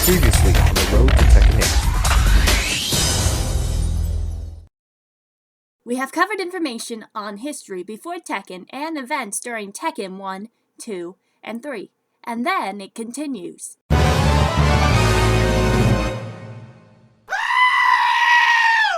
Previously on the road to Tekken 8. We have covered information on history before Tekken and events during Tekken 1, 2, and 3, and then it continues.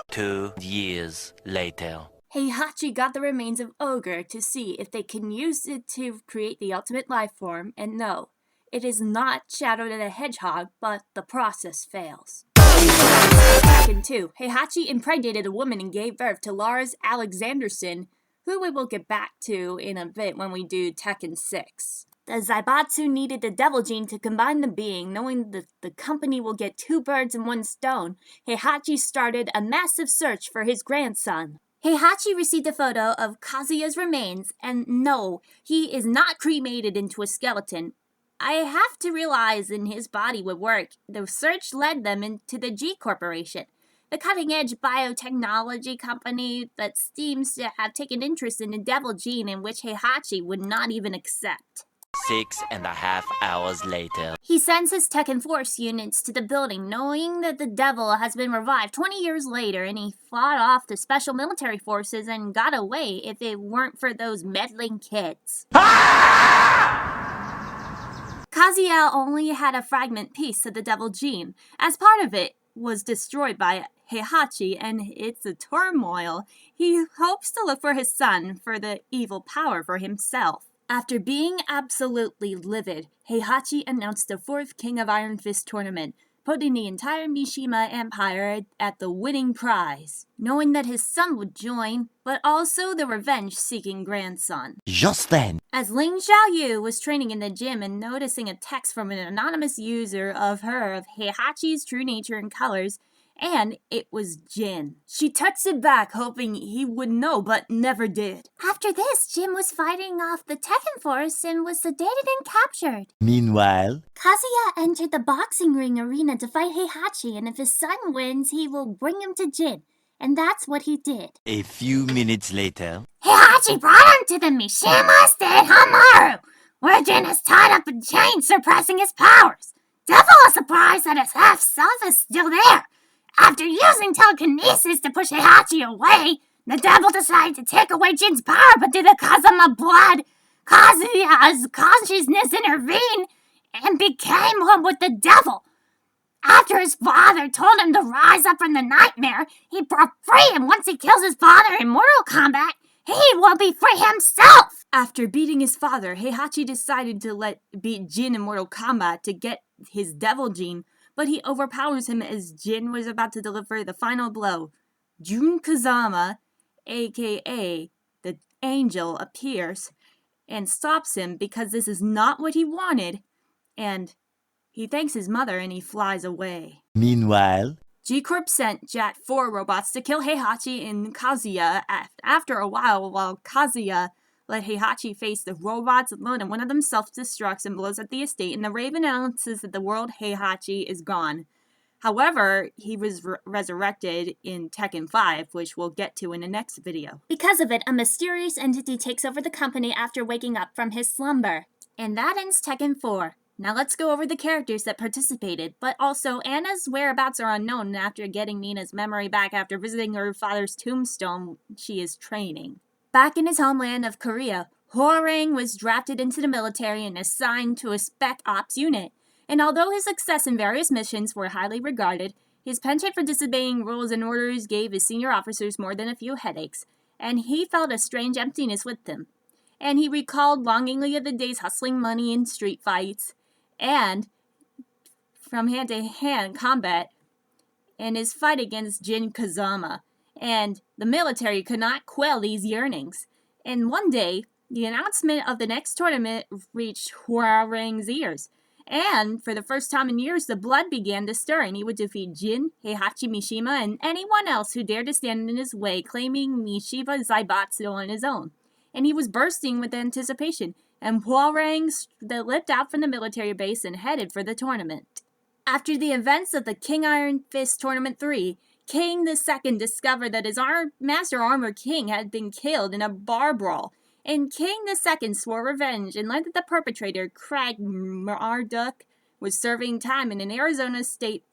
2 years later. Heihachi got the remains of Ogre to see if they can use it to create the ultimate life form, and no, it is not Shadow the Hedgehog, but the process fails. Tekken 2, Heihachi impregnated a woman and gave birth to Lars Alexanderson, who we will get back to in a bit when we do Tekken 6. The Zaibatsu needed the devil gene to combine the being, knowing that the company will get 2 birds in 1 stone. Heihachi started a massive search for his grandson. Heihachi received a photo of Kazuya's remains, and no, he is not cremated into a skeleton. I have to realize in his body would work. The search led them into the G Corporation, the cutting-edge biotechnology company that seems to have taken interest in the devil gene, in which Heihachi would not even accept. 6.5 hours later. He sends his Tekken Force units to the building, knowing that the devil has been revived 20 years later, and he fought off the special military forces and got away if it weren't for those meddling kids. Kazuya only had a fragment piece of the devil gene, as part of it was destroyed by Heihachi, and it's a turmoil. He hopes to look for his son for the evil power for himself. After being absolutely livid, Heihachi announced the 4th King of Iron Fist tournament, putting the entire Mishima Empire at the winning prize, knowing that his son would join, but also the revenge-seeking grandson. Just then, as Ling Xiaoyu was training in the gym and noticing a text from an anonymous user of Heihachi's true nature and colors, and it was Jin. She texted back hoping he would know, but never did. After this, Jin was fighting off the Tekken Force and was sedated and captured. meanwhile, Kazuya entered the boxing ring arena to fight Heihachi, and if his son wins, he will bring him to Jin. And that's what he did. a few minutes later. Heihachi brought him to the Mishima State Hamaru, where Jin is tied up in chains, suppressing his powers. Devil is surprised that his half-self is still there. After using telekinesis to push Heihachi away, the devil decided to take away Jin's power, but due to Kazama blood, Kazuya's consciousness intervened and became one with the devil. After his father told him to rise up from the nightmare, he broke free, and once he kills his father in Mortal Kombat, he will be free himself! After beating his father, Heihachi decided to beat Jin in Mortal Kombat to get his devil gene, but he overpowers him as Jin was about to deliver the final blow. Jun Kazama, aka the Angel, appears and stops him because this is not what he wanted, and he thanks his mother and he flies away. Meanwhile, G-Corp sent Jet 4 robots to kill Heihachi and Kazuya. After a while Kazuya let Heihachi face the robots alone, and one of them self-destructs and blows up the estate, and the Raven announces that the world Heihachi is gone. However, he was resurrected in Tekken 5, which we'll get to in the next video. Because of it, a mysterious entity takes over the company after waking up from his slumber. And that ends Tekken 4. Now let's go over the characters that participated, but also Anna's whereabouts are unknown after getting Nina's memory back after visiting her father's tombstone she is training. Back in his homeland of Korea, Hwoarang was drafted into the military and assigned to a Spec Ops unit. And although his success in various missions were highly regarded, his penchant for disobeying rules and orders gave his senior officers more than a few headaches, and he felt a strange emptiness with them. And he recalled longingly of the days hustling money in street fights, and from hand-to-hand combat, and his fight against Jin Kazama. And the military could not quell these yearnings. And one day, the announcement of the next tournament reached Hwoarang's ears. And for the first time in years, the blood began to stir, and he would defeat Jin, Heihachi Mishima, and anyone else who dared to stand in his way, claiming Mishima Zaibatsu on his own. And he was bursting with anticipation, and Hwoarang leapt out from the military base and headed for the tournament. After the events of the King Iron Fist Tournament 3, King II discovered that his Master Armor King had been killed in a bar brawl, and King II swore revenge and led the perpetrator, Craig Marduk, was serving time in an Arizona state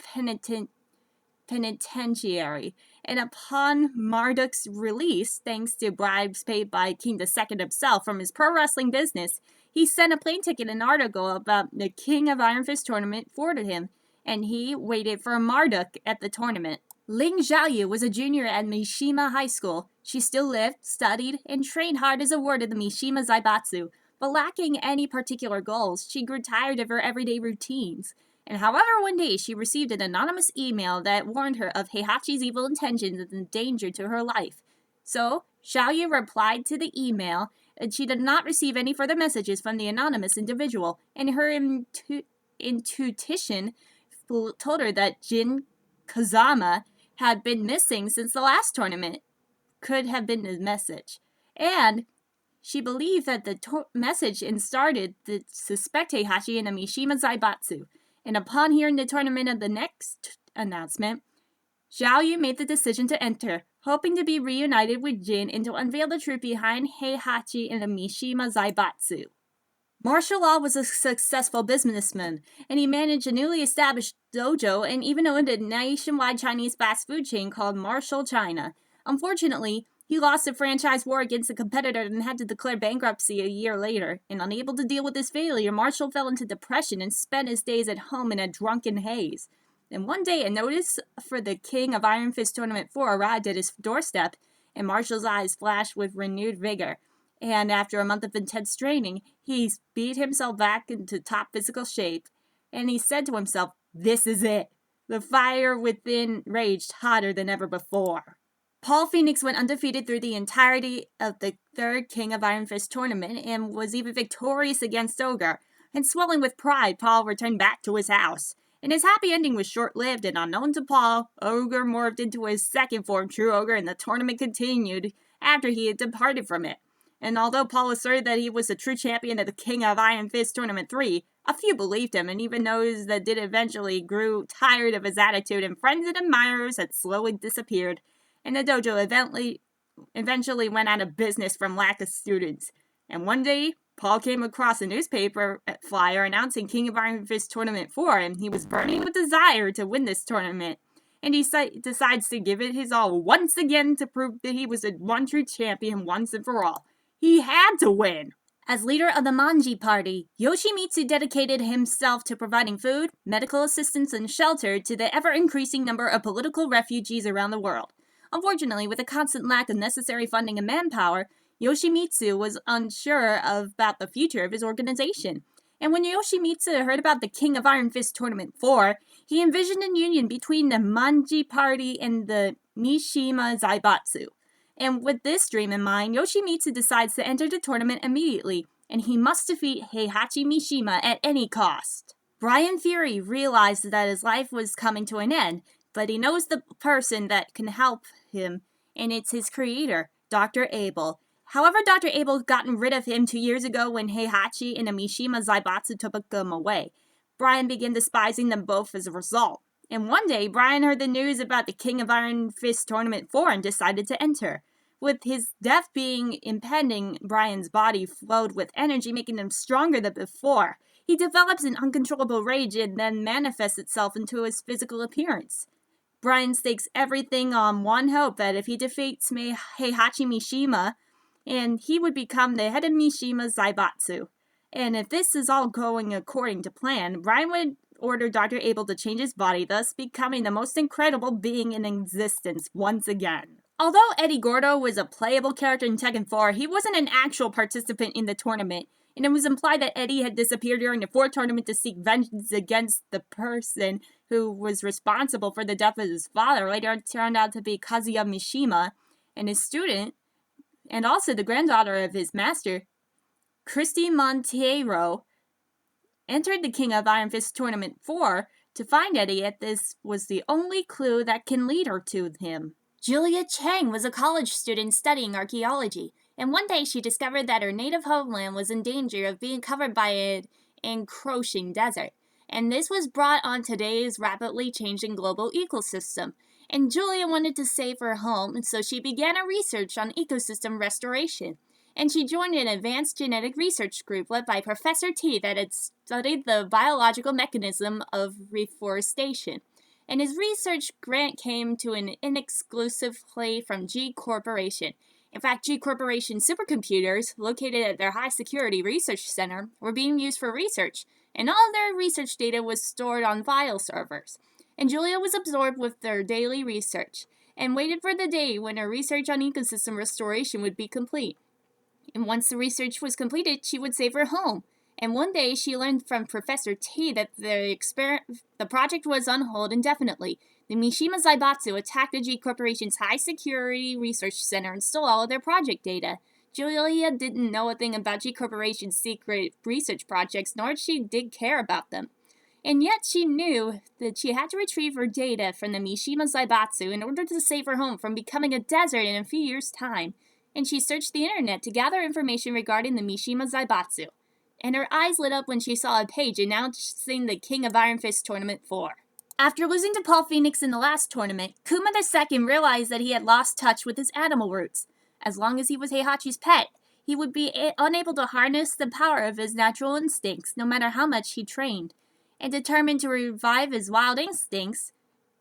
penitentiary, and upon Marduk's release, thanks to bribes paid by King II himself from his pro wrestling business, he sent a plane ticket and article about the King of Iron Fist tournament forwarded him, and he waited for Marduk at the tournament. Ling Xiaoyu was a junior at Mishima High School. She still lived, studied, and trained hard as a ward of the Mishima Zaibatsu, but lacking any particular goals, she grew tired of her everyday routines. And however, one day she received an anonymous email that warned her of Heihachi's evil intentions and the danger to her life. So, Xiaoyu replied to the email, and she did not receive any further messages from the anonymous individual, and her intuition told her that Jin Kazama had been missing since the last tournament. Could have been the message. And she believed that the message started to suspect Heihachi in the Mishima Zaibatsu. And upon hearing the tournament of the next announcement, Xiaoyu made the decision to enter, hoping to be reunited with Jin and to unveil the truth behind Heihachi in the Mishima Zaibatsu. Martial Law was a successful businessman, and he managed a newly established dojo and even owned a nationwide Chinese fast food chain called Martial China. Unfortunately, he lost a franchise war against a competitor and had to declare bankruptcy a year later. And unable to deal with his failure, Marshall fell into depression and spent his days at home in a drunken haze. And one day, a notice for the King of Iron Fist Tournament 4 arrived at his doorstep, and Marshall's eyes flashed with renewed vigor. And after a month of intense training, he beat himself back into top physical shape. And he said to himself, "This is it." The fire within raged hotter than ever before. Paul Phoenix went undefeated through the entirety of the third King of Iron Fist tournament and was even victorious against Ogre. And swelling with pride, Paul returned back to his house. And his happy ending was short-lived, and unknown to Paul, Ogre morphed into his second form, True Ogre, and the tournament continued after he had departed from it. And although Paul asserted that he was the true champion of the King of Iron Fist Tournament 3, a few believed him, and even those that did eventually grew tired of his attitude, and friends and admirers had slowly disappeared. And the dojo eventually went out of business from lack of students. And one day, Paul came across a newspaper flyer announcing King of Iron Fist Tournament 4, and he was burning with desire to win this tournament. And he decides to give it his all once again to prove that he was the one true champion once and for all. He had to win! As leader of the Manji Party, Yoshimitsu dedicated himself to providing food, medical assistance, and shelter to the ever-increasing number of political refugees around the world. Unfortunately, with a constant lack of necessary funding and manpower, Yoshimitsu was unsure about the future of his organization. And when Yoshimitsu heard about the King of Iron Fist Tournament 4, he envisioned a union between the Manji Party and the Mishima Zaibatsu. And with this dream in mind, Yoshimitsu decides to enter the tournament immediately, and he must defeat Heihachi Mishima at any cost. Brian Fury realized that his life was coming to an end, but he knows the person that can help him, and it's his creator, Dr. Abel. However, Dr. Abel gotten rid of him 2 years ago when Heihachi and the Mishima Zaibatsu took him away. Brian began despising them both as a result. And one day, Brian heard the news about the King of Iron Fist Tournament 4 and decided to enter. With his death being impending, Brian's body flowed with energy, making him stronger than before. He develops an uncontrollable rage and then manifests itself into his physical appearance. Brian stakes everything on one hope that if he defeats Heihachi Mishima, and he would become the head of Mishima Zaibatsu. And if this is all going according to plan, Brian would order Dr. Abel to change his body, thus becoming the most incredible being in existence once again. Although Eddie Gordo was a playable character in Tekken 4, he wasn't an actual participant in the tournament, and it was implied that Eddie had disappeared during the 4th tournament to seek vengeance against the person who was responsible for the death of his father. Later it turned out to be Kazuya Mishima, and his student, and also the granddaughter of his master, Christy Monteiro, entered the King of Iron Fist Tournament 4 to find Eddie, as this was the only clue that can lead her to him. Julia Chang was a college student studying archaeology, and one day she discovered that her native homeland was in danger of being covered by an encroaching desert. And this was brought on today's rapidly changing global ecosystem. And Julia wanted to save her home, and so she began a research on ecosystem restoration. and she joined an advanced genetic research group led by Professor T that had studied the biological mechanism of reforestation. And his research grant came to an inexclusively from G Corporation. In fact, G Corporation supercomputers, located at their high-security research center, were being used for research, and all their research data was stored on file servers. And Julia was absorbed with their daily research, and waited for the day when her research on ecosystem restoration would be complete. And once the research was completed, she would save her home. And one day, she learned from Professor T that the project was on hold indefinitely. The Mishima Zaibatsu attacked the G Corporation's high-security research center and stole all of their project data. Julia didn't know a thing about G Corporation's secret research projects, nor did care about them. And yet she knew that she had to retrieve her data from the Mishima Zaibatsu in order to save her home from becoming a desert in a few years' time. And she searched the internet to gather information regarding the Mishima Zaibatsu. And her eyes lit up when she saw a page announcing the King of Iron Fist Tournament 4. After losing to Paul Phoenix in the last tournament, Kuma II realized that he had lost touch with his animal roots. As long as he was Heihachi's pet, he would be unable to harness the power of his natural instincts, no matter how much he trained. And determined to revive his wild instincts,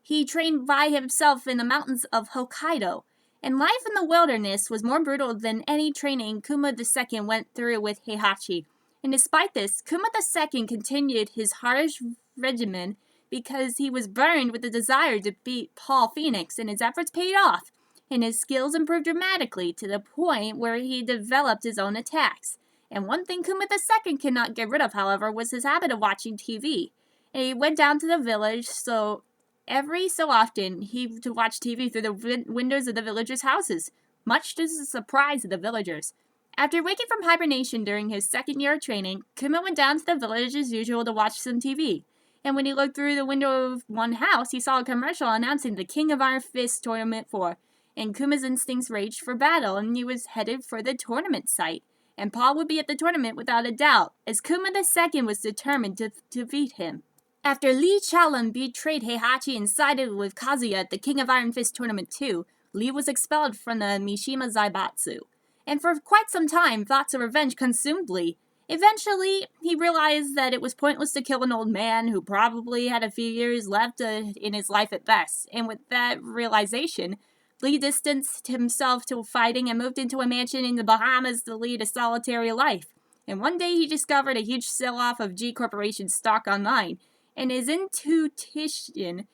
he trained by himself in the mountains of Hokkaido. And life in the wilderness was more brutal than any training Kuma II went through with Heihachi. And despite this, Kuma II continued his harsh regimen because he was burned with the desire to beat Paul Phoenix, and his efforts paid off, and his skills improved dramatically to the point where he developed his own attacks. And one thing Kuma II could not get rid of, however, was his habit of watching TV. And he went down to the village, so every so often he would watch TV through the windows of the villagers' houses, much to the surprise of the villagers. After waking from hibernation during his second year of training, Kuma went down to the village as usual to watch some TV. And when he looked through the window of one house, he saw a commercial announcing the King of Iron Fist Tournament 4. And Kuma's instincts raged for battle, and he was headed for the tournament site. And Paul would be at the tournament without a doubt, as Kuma II was determined to defeat him. After Lee Chaolin betrayed Heihachi and sided with Kazuya at the King of Iron Fist Tournament 2, Lee was expelled from the Mishima Zaibatsu. And for quite some time, thoughts of revenge consumed Lee. Eventually, he realized that it was pointless to kill an old man who probably had a few years left in his life at best. And with that realization, Lee distanced himself to fighting and moved into a mansion in the Bahamas to lead a solitary life. And one day he discovered a huge sell-off of G Corporation stock online, and his intuition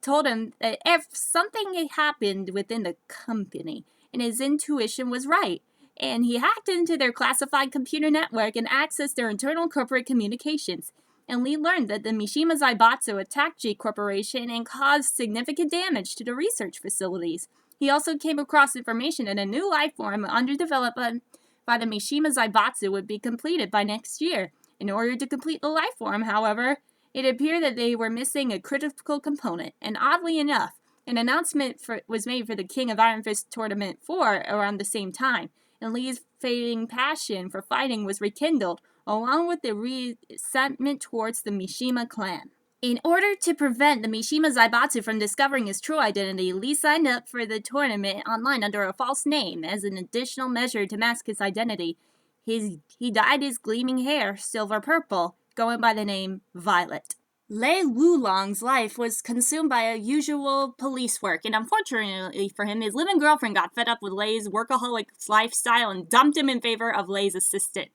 told him that if something had happened within the company, and his intuition was right. And he hacked into their classified computer network and accessed their internal corporate communications. And Lee learned that the Mishima Zaibatsu attacked G Corporation and caused significant damage to the research facilities. He also came across information that a new life form under development by the Mishima Zaibatsu would be completed by next year. In order to complete the life form, however, it appeared that they were missing a critical component. And oddly enough, an announcement was made for the King of Iron Fist Tournament 4 around the same time, and Lee's fading passion for fighting was rekindled, along with the resentment towards the Mishima clan. In order to prevent the Mishima Zaibatsu from discovering his true identity, Lee signed up for the tournament online under a false name as an additional measure to mask his identity. He dyed his gleaming hair silver purple, going by the name Violet. Lei Wulong's life was consumed by usual police work, and unfortunately for him, his living girlfriend got fed up with Lei's workaholic lifestyle and dumped him in favor of Lei's assistant.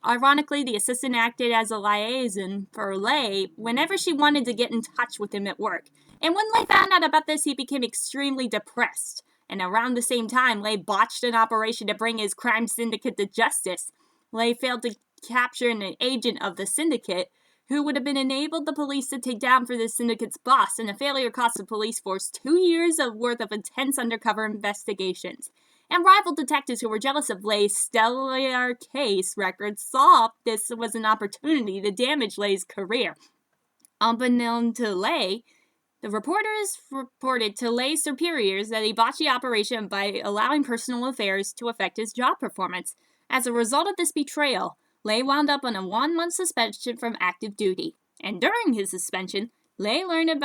Ironically, the assistant acted as a liaison for Lei whenever she wanted to get in touch with him at work. And when Lei found out about this, he became extremely depressed. And around the same time, Lei botched an operation to bring his crime syndicate to justice. Lei failed to capture an agent of the syndicate, who would have been enabled the police to take down for the syndicate's boss, and the failure cost the police force 2 years worth of intense undercover investigations. And rival detectives who were jealous of Lei's stellar case record saw this was an opportunity to damage Lei's career. Unbeknown to Lei, the reporters reported to Lei's superiors that he botched the operation by allowing personal affairs to affect his job performance. As a result of this betrayal, Lei wound up on a 1-month suspension from active duty. And during his suspension, Lei learned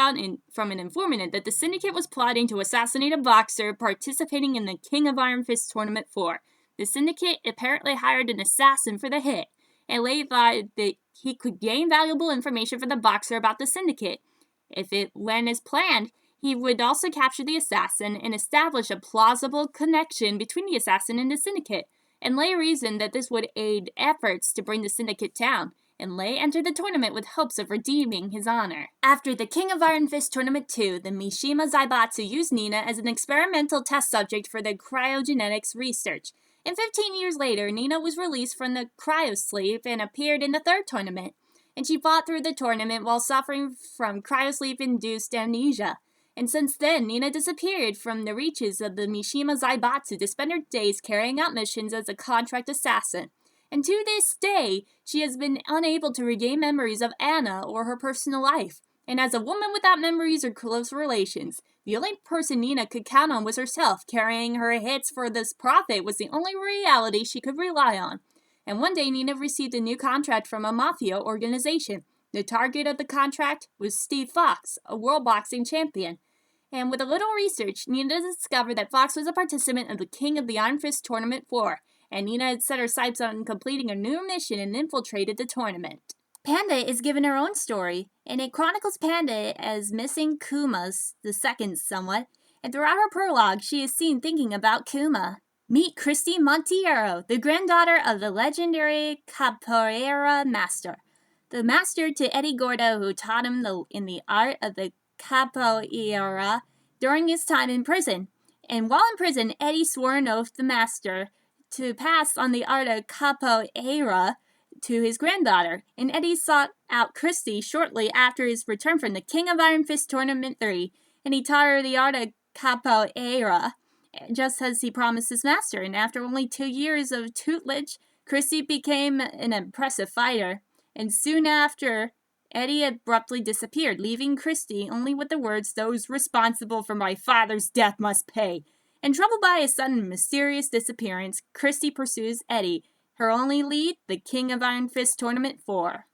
from an informant that the syndicate was plotting to assassinate a boxer participating in the King of Iron Fist Tournament 4. The syndicate apparently hired an assassin for the hit, and Lei thought that he could gain valuable information from the boxer about the syndicate. If it went as planned, he would also capture the assassin and establish a plausible connection between the assassin and the syndicate, and Lei reasoned that this would aid efforts to bring the syndicate down, and Lei entered the tournament with hopes of redeeming his honor. After the King of Iron Fist Tournament 2, the Mishima Zaibatsu used Nina as an experimental test subject for the cryogenetics research. And 15 years later, Nina was released from the cryosleep and appeared in the third tournament. And she fought through the tournament while suffering from cryosleep-induced amnesia. And since then, Nina disappeared from the reaches of the Mishima Zaibatsu to spend her days carrying out missions as a contract assassin. And to this day, she has been unable to regain memories of Anna or her personal life. And as a woman without memories or close relations, the only person Nina could count on was herself. Carrying her hits for this profit was the only reality she could rely on. And one day, Nina received a new contract from a mafia organization. The target of the contract was Steve Fox, a world boxing champion. And with a little research, Nina discovered that Fox was a participant of the King of the Iron Fist Tournament 4, and Nina had set her sights on completing a new mission and infiltrated the tournament. Panda is given her own story, and it chronicles Panda as missing Kuma's the second somewhat, and throughout her prologue, she is seen thinking about Kuma. Meet Christy Monteiro, the granddaughter of the legendary capoeira master. The master to Eddie Gordo, who taught him in the art of the capoeira during his time in prison. And while in prison, Eddie swore an oath to the master to pass on the art of capoeira to his granddaughter, and Eddie sought out Christy shortly after his return from the King of Iron Fist Tournament 3, and he taught her the art of capoeira, just as he promised his master, and after only 2 years of tutelage, Christy became an impressive fighter, and soon after, Eddie abruptly disappeared, leaving Christy only with the words, "Those responsible for my father's death must pay." And troubled by his sudden mysterious disappearance, Christy pursues Eddie, her only lead, the King of Iron Fist Tournament 4.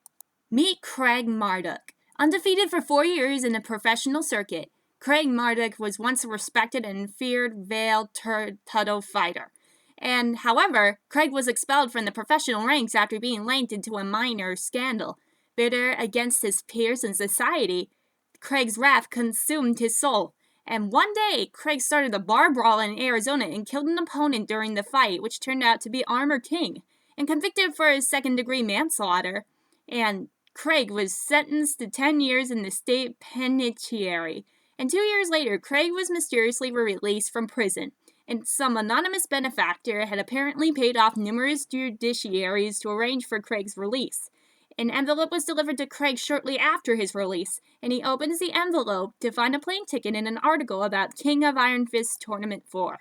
Meet Craig Marduk. Undefeated for 4 years in the professional circuit, Craig Marduk was once a respected and feared veiled turtle fighter. And, however, Craig was expelled from the professional ranks after being linked into a minor scandal. Bitter against his peers in society, Craig's wrath consumed his soul. And one day, Craig started a bar brawl in Arizona and killed an opponent during the fight, which turned out to be Armor King, and convicted for his second-degree manslaughter. And Craig was sentenced to 10 years in the state penitentiary. And 2 years later, Craig was mysteriously released from prison, and some anonymous benefactor had apparently paid off numerous judiciaries to arrange for Craig's release. An envelope was delivered to Craig shortly after his release, and he opens the envelope to find a plane ticket and an article about King of Iron Fist Tournament 4.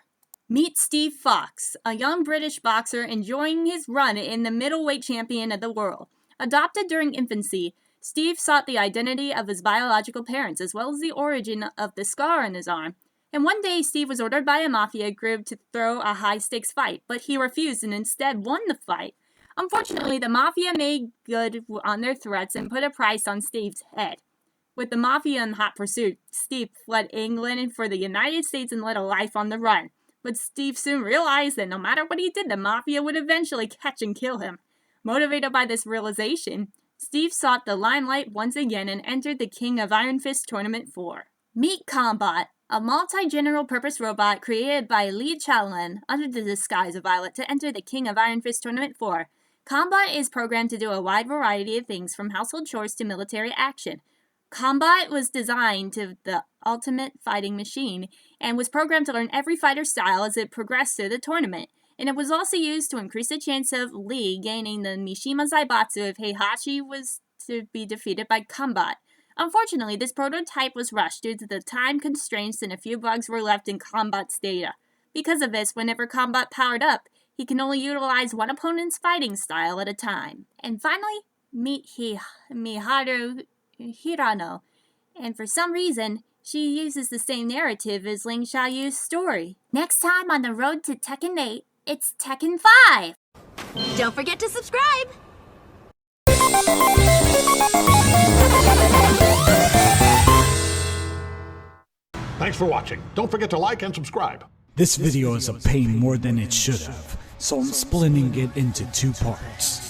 Meet Steve Fox, a young British boxer enjoying his run in the middleweight champion of the world. Adopted during infancy, Steve sought the identity of his biological parents, as well as the origin of the scar on his arm. And one day, Steve was ordered by a mafia group to throw a high-stakes fight, but he refused and instead won the fight. Unfortunately, the mafia made good on their threats and put a price on Steve's head. With the mafia in hot pursuit, Steve fled England for the United States and led a life on the run. But Steve soon realized that no matter what he did, the mafia would eventually catch and kill him. Motivated by this realization, Steve sought the limelight once again and entered the King of Iron Fist Tournament 4. Meet Combat, a multi-general purpose robot created by Lee Challen under the disguise of Violet to enter the King of Iron Fist Tournament 4. Combat is programmed to do a wide variety of things from household chores to military action. Combat was designed to the ultimate fighting machine and was programmed to learn every fighter style as it progressed through the tournament. And it was also used to increase the chance of Lee gaining the Mishima Zaibatsu if Heihachi was to be defeated by Combat. Unfortunately, this prototype was rushed due to the time constraints and a few bugs were left in Combat's data. Because of this, whenever Combat powered up, he can only utilize one opponent's fighting style at a time. And finally, meet Miharu Hirano. And for some reason, she uses the same narrative as Ling Xiaoyu's story. Next time on the road to Tekken 8, it's Tekken 5! Don't forget to subscribe! Thanks for watching. Don't forget to like and subscribe. This video is a pain more than it should have. so I'm splitting it into two parts.